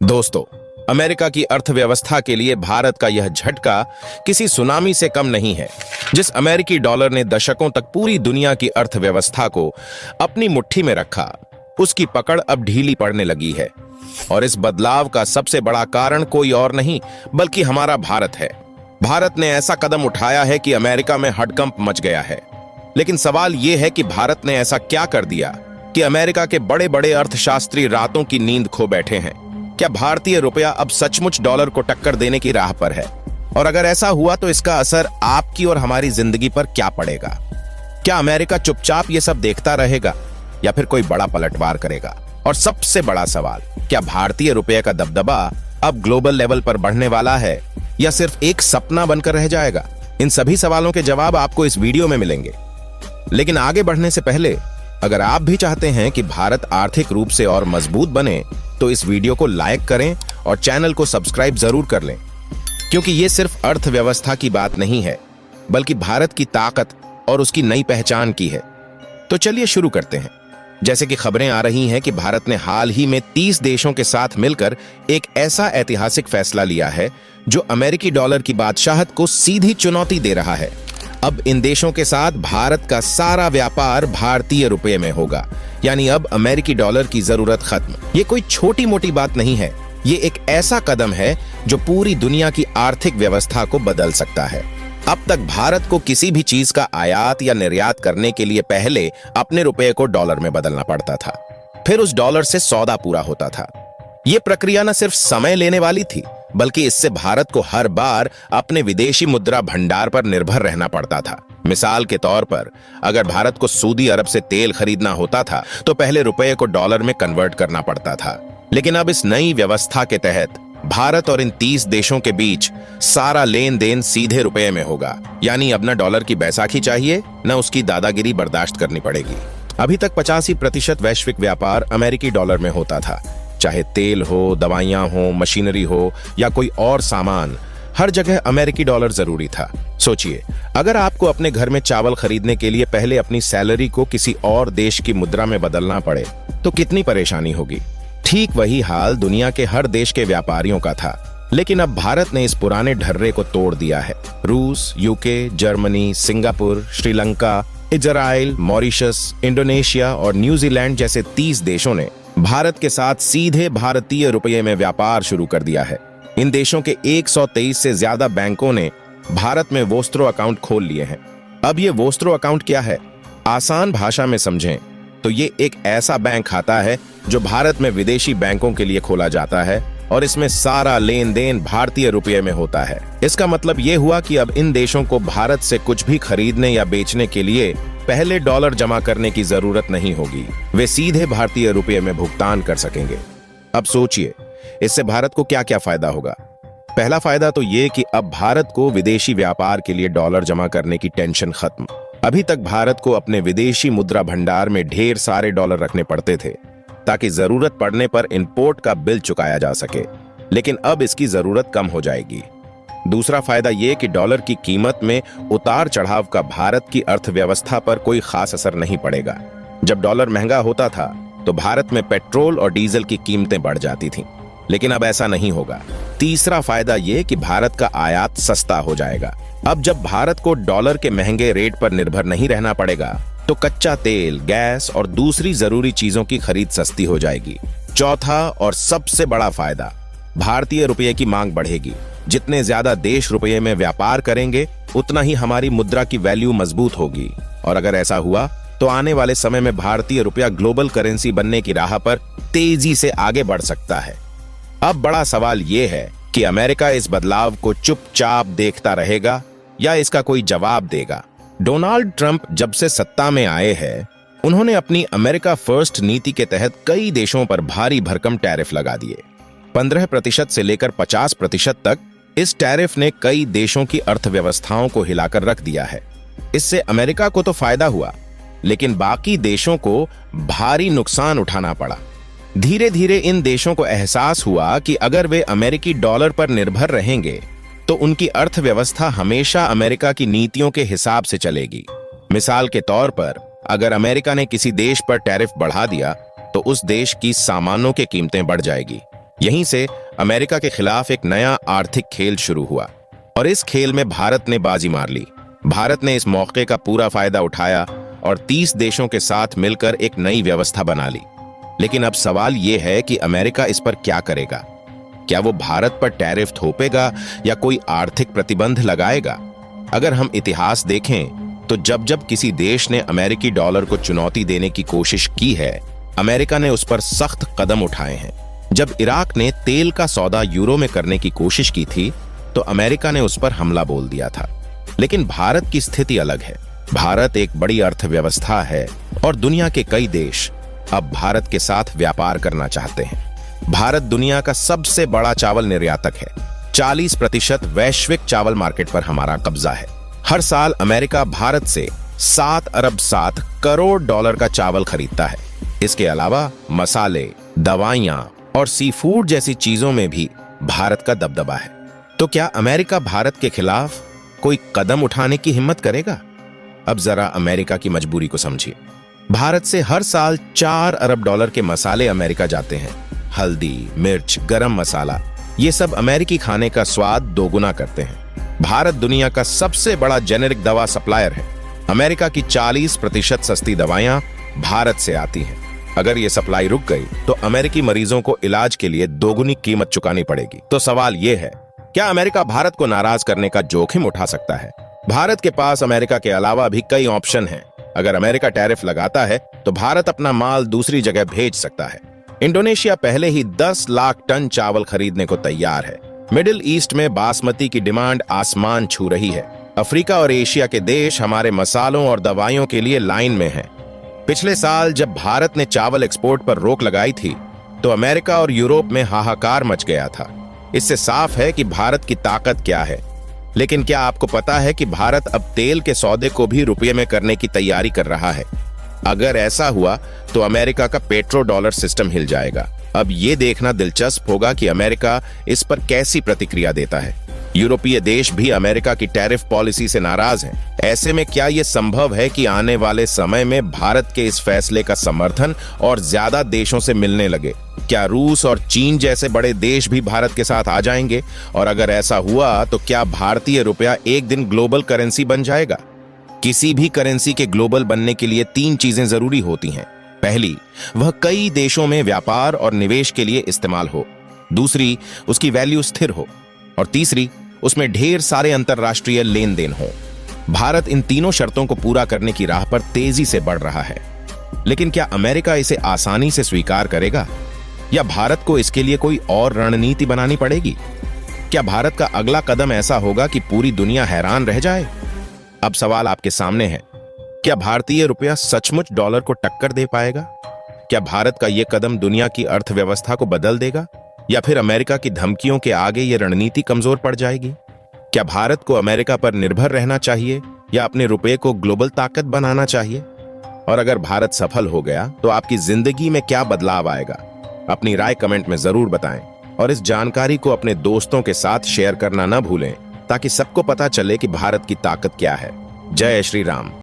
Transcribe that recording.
दोस्तों, अमेरिका की अर्थव्यवस्था के लिए भारत का यह झटका किसी सुनामी से कम नहीं है। जिस अमेरिकी डॉलर ने दशकों तक पूरी दुनिया की अर्थव्यवस्था को अपनी मुट्ठी में रखा, उसकी पकड़ अब ढीली पड़ने लगी है। और इस बदलाव का सबसे बड़ा कारण कोई और नहीं बल्कि हमारा भारत है। भारत ने ऐसा कदम उठाया है कि अमेरिका में हड़कंप मच गया है। लेकिन सवाल यह है कि भारत ने ऐसा क्या कर दिया कि अमेरिका के बड़े बड़े अर्थशास्त्री रातों की नींद खो बैठे हैं। क्या भारतीय रुपया अब सचमुच डॉलर को टक्कर देने की राह पर है? और अगर ऐसा हुआ तो इसका असर आपकी और हमारी जिंदगी पर क्या पड़ेगा? क्या अमेरिका चुपचाप ये सब देखता रहेगा या फिर कोई बड़ा पलटवार करेगा? और सबसे बड़ा सवाल, क्या भारतीय रुपये का दबदबा अब ग्लोबल लेवल पर बढ़ने वाला है या सिर्फ एक सपना बनकर रह जाएगा? इन सभी सवालों के जवाब आपको इस वीडियो में मिलेंगे। लेकिन आगे बढ़ने से पहले, अगर आप भी चाहते हैं कि भारत आर्थिक रूप से और मजबूत बने, तो इस वीडियो को लाइक करें और चैनल को सब्सक्राइब जरूर कर लें, क्योंकि ये सिर्फ अर्थव्यवस्था की बात नहीं है बल्कि भारत की ताकत और उसकी नई पहचान की है। तो चलिए शुरू करते हैं। जैसे कि खबरें आ रही हैं कि भारत ने हाल ही में 30 देशों के साथ मिलकर एक ऐसा ऐतिहासिक फैसला लिया है जो अमेरिकी डॉलर की बादशाहत को सीधी चुनौती दे रहा है। अब इन देशों के साथ भारत का सारा व्यापार भारतीय रुपये में होगा, यानी अब अमेरिकी डॉलर की जरूरत खत्म। ये कोई छोटी मोटी बात नहीं है, ये एक ऐसा कदम है जो पूरी दुनिया की आर्थिक व्यवस्था को बदल सकता है। अब तक भारत को किसी भी चीज का आयात या निर्यात करने के लिए पहले अपने रुपये को डॉलर में बदलना पड़ता था, फिर उस डॉलर से सौदा पूरा होता था। ये प्रक्रिया न सिर्फ समय लेने वाली थी बल्कि इससे भारत को हर बार अपने विदेशी मुद्रा भंडार पर निर्भर रहना पड़ता था। मिसाल के तौर पर, अगर भारत को सऊदी अरब से तेल खरीदना होता था तो पहले रुपये को डॉलर में कन्वर्ट करना पड़ता था। लेकिन अब इस नई व्यवस्था के तहत भारत और इन 30 देशों के बीच सारा लेन देन सीधे रुपये में होगा, यानी अब न डॉलर की बैसाखी चाहिए न उसकी दादागिरी बर्दाश्त करनी पड़ेगी। अभी तक 85% वैश्विक व्यापार अमेरिकी डॉलर में होता था। चाहे तेल हो, दवाइयां हो, मशीनरी हो या कोई और सामान, हर जगह अमेरिकी डॉलर जरूरी था। सोचिए, अगर आपको अपने घर में चावल खरीदने के लिए पहले अपनी सैलरी को किसी और देश की मुद्रा में बदलना पड़े तो कितनी परेशानी होगी। ठीक वही हाल दुनिया के हर देश के व्यापारियों का था। लेकिन अब भारत ने इस पुराने ढर्रे को तोड़ दिया है। रूस, UK, Germany, Singapore, Sri Lanka, Israel, Mauritius, Indonesia और न्यूजीलैंड जैसे 30 देशों ने भारत के साथ सीधे भारतीय रुपये में व्यापार शुरू कर दिया है। इन देशों के 123 से ज्यादा बैंकों ने भारत में वोस्त्रो अकाउंट खोल लिए हैं। अब ये वोस्त्रो अकाउंट क्या है? आसान भाषा में समझें तो ये एक ऐसा बैंक खाता है जो भारत में विदेशी बैंकों के लिए खोला जाता है और इसमें सारा लेन देन भारतीय रुपये में होता है। इसका मतलब ये हुआ कि अब इन देशों को भारत से कुछ भी खरीदने या बेचने के लिए पहले डॉलर जमा करने की जरूरत नहीं होगी। वे सीधे भारतीय रुपये में भुगतान कर सकेंगे। अब सोचिए, इससे भारत को क्या क्या फायदा होगा। पहला फायदा तो ये कि अब भारत को विदेशी व्यापार के लिए डॉलर जमा करने की टेंशन खत्म। अभी तक भारत को अपने विदेशी मुद्रा भंडार में ढेर सारे डॉलर रखने पड़ते थे ताकि जरूरत पड़ने पर इंपोर्ट का बिल चुकाया जा सके, लेकिन अब इसकी जरूरत कम हो जाएगी। दूसरा फायदा यह कि डॉलर की कीमत में उतार चढ़ाव का भारत की अर्थव्यवस्था पर कोई खास असर नहीं पड़ेगा। जब डॉलर महंगा होता था तो भारत में पेट्रोल और डीजल की कीमतें बढ़ जाती थीं, लेकिन अब ऐसा नहीं होगा। तीसरा फायदा यह कि भारत का आयात सस्ता हो जाएगा। अब जब भारत को डॉलर के महंगे रेट पर निर्भर नहीं रहना पड़ेगा तो कच्चा तेल, गैस और दूसरी जरूरी चीजों की खरीद सस्ती हो जाएगी। चौथा और सबसे बड़ा फायदा, भारतीय रुपये की मांग बढ़ेगी। जितने ज्यादा देश रुपये में व्यापार करेंगे उतना ही हमारी मुद्रा की वैल्यू मजबूत होगी। और अगर ऐसा हुआ तो आने वाले समय में भारतीय रुपया ग्लोबल करेंसी बनने की राह पर तेजी से आगे बढ़ सकता है। अब बड़ा सवाल यह है कि अमेरिका इस बदलाव को चुपचाप देखता रहेगा या इसका कोई जवाब देगा। डोनाल्ड ट्रंप जब से सत्ता में आए हैं, उन्होंने अपनी अमेरिका फर्स्ट नीति के तहत कई देशों पर भारी भरकम टैरिफ लगा दिए। 15% से लेकर 50% तक इस टैरिफ ने कई देशों की अर्थव्यवस्थाओं को हिलाकर रख दिया है। इससे अमेरिका को तो फायदा हुआ, लेकिन बाकी देशों को भारी नुकसान उठाना पड़ा। धीरे धीरे इन देशों को एहसास हुआ कि अगर वे अमेरिकी डॉलर पर निर्भर रहेंगे तो उनकी अर्थव्यवस्था हमेशा अमेरिका की नीतियों के हिसाब से चलेगी। मिसाल के तौर पर, अगर अमेरिका ने किसी देश पर टैरिफ बढ़ा दिया तो उस देश की सामानों की कीमतें बढ़ जाएगी। यहीं से अमेरिका के खिलाफ एक नया आर्थिक खेल शुरू हुआ और इस खेल में भारत ने बाजी मार ली। भारत ने इस मौके का पूरा फायदा उठाया और 30 देशों के साथ मिलकर एक नई व्यवस्था बना ली। लेकिन अब सवाल यह है कि अमेरिका इस पर क्या करेगा? क्या वो भारत पर टैरिफ थोपेगा या कोई आर्थिक प्रतिबंध लगाएगा? अगर हम इतिहास देखें तो जब जब किसी देश ने अमेरिकी डॉलर को चुनौती देने की कोशिश की है, अमेरिका ने उस पर सख्त कदम उठाए हैं। जब इराक ने तेल का सौदा यूरो में करने की कोशिश की थी तो अमेरिका ने उस पर हमला बोल दिया था। लेकिन भारत की स्थिति अलग है। भारत एक बड़ी अर्थव्यवस्था है और दुनिया के कई देश अब भारत के साथ व्यापार करना चाहते हैं। भारत दुनिया का सबसे बड़ा चावल निर्यातक है। 40% वैश्विक चावल मार्केट पर हमारा कब्जा है। हर साल अमेरिका भारत से 7 अरब 7 करोड़ डॉलर का चावल खरीदता है। इसके अलावा मसाले, दवाइयां और सी फूड जैसी चीजों में भी भारत का दबदबा है। तो क्या अमेरिका भारत के खिलाफ कोई कदम उठाने की हिम्मत करेगा? अब जरा अमेरिका की मजबूरी को समझिए। भारत से हर साल 4 अरब डॉलर के मसाले अमेरिका जाते हैं। हल्दी, मिर्च, गरम मसाला, ये सब अमेरिकी खाने का स्वाद दोगुना करते हैं। भारत दुनिया का सबसे बड़ा जेनेरिक दवा सप्लायर है। अमेरिका की 40% सस्ती दवाइयां भारत से आती हैं। अगर ये सप्लाई रुक गई तो अमेरिकी मरीजों को इलाज के लिए दोगुनी कीमत चुकानी पड़ेगी। तो सवाल यह है, क्या अमेरिका भारत को नाराज करने का जोखिम उठा सकता है? भारत के पास अमेरिका के अलावा भी कई ऑप्शन हैं। अगर अमेरिका टैरिफ लगाता है तो भारत अपना माल दूसरी जगह भेज सकता है। इंडोनेशिया पहले ही 10 लाख टन चावल खरीदने को तैयार है। मिडिल ईस्ट में बासमती की डिमांड आसमान छू रही है। अफ्रीका और एशिया के देश हमारे मसालों और दवाइयों के लिए लाइन में हैं। पिछले साल जब भारत ने चावल एक्सपोर्ट पर रोक लगाई थी तो अमेरिका और यूरोप में हाहाकार मच गया था। इससे साफ है कि भारत की ताकत क्या है। लेकिन क्या आपको पता है कि भारत अब तेल के सौदे को भी रुपये में करने की तैयारी कर रहा है? अगर ऐसा हुआ तो अमेरिका का पेट्रो डॉलर सिस्टम हिल जाएगा। अब यह देखना दिलचस्प होगा कि अमेरिका इस पर कैसी प्रतिक्रिया देता है। यूरोपीय देश भी अमेरिका की टैरिफ पॉलिसी से नाराज हैं। ऐसे में क्या यह संभव है कि आने वाले समय में भारत के इस फैसले का समर्थन और ज्यादा देशों से मिलने लगे? क्या रूस और चीन जैसे बड़े देश भी भारत के साथ आ जाएंगे? और अगर ऐसा हुआ तो क्या भारतीय रुपया एक दिन ग्लोबल करेंसी बन जाएगा? किसी भी करेंसी के ग्लोबल बनने के लिए 3 चीजें जरूरी होती हैं। पहली, वह कई देशों में व्यापार और निवेश के लिए इस्तेमाल हो। दूसरी, उसकी वैल्यू स्थिर हो। और तीसरी, उसमें ढेर सारे अंतर्राष्ट्रीय लेन देन हो। भारत इन तीनों शर्तों को पूरा करने की राह पर तेजी से बढ़ रहा है। लेकिन क्या अमेरिका इसे आसानी से स्वीकार करेगा या भारत को इसके लिए कोई और रणनीति बनानी पड़ेगी? क्या भारत का अगला कदम ऐसा होगा कि पूरी दुनिया हैरान रह जाए? अब सवाल आपके सामने है, क्या भारतीय रुपया सचमुच डॉलर को टक्कर दे पाएगा? क्या भारत का यह कदम दुनिया की अर्थव्यवस्था को बदल देगा या फिर अमेरिका की धमकियों के आगे यह रणनीति कमजोर पड़ जाएगी? क्या भारत को अमेरिका पर निर्भर रहना चाहिए या अपने रुपये को ग्लोबल ताकत बनाना चाहिए? और अगर भारत सफल हो गया तो आपकी जिंदगी में क्या बदलाव आएगा? अपनी राय कमेंट में जरूर बताएं और इस जानकारी को अपने दोस्तों के साथ शेयर करना न भूलें ताकि सबको पता चले कि भारत की ताकत क्या है। जय श्री राम।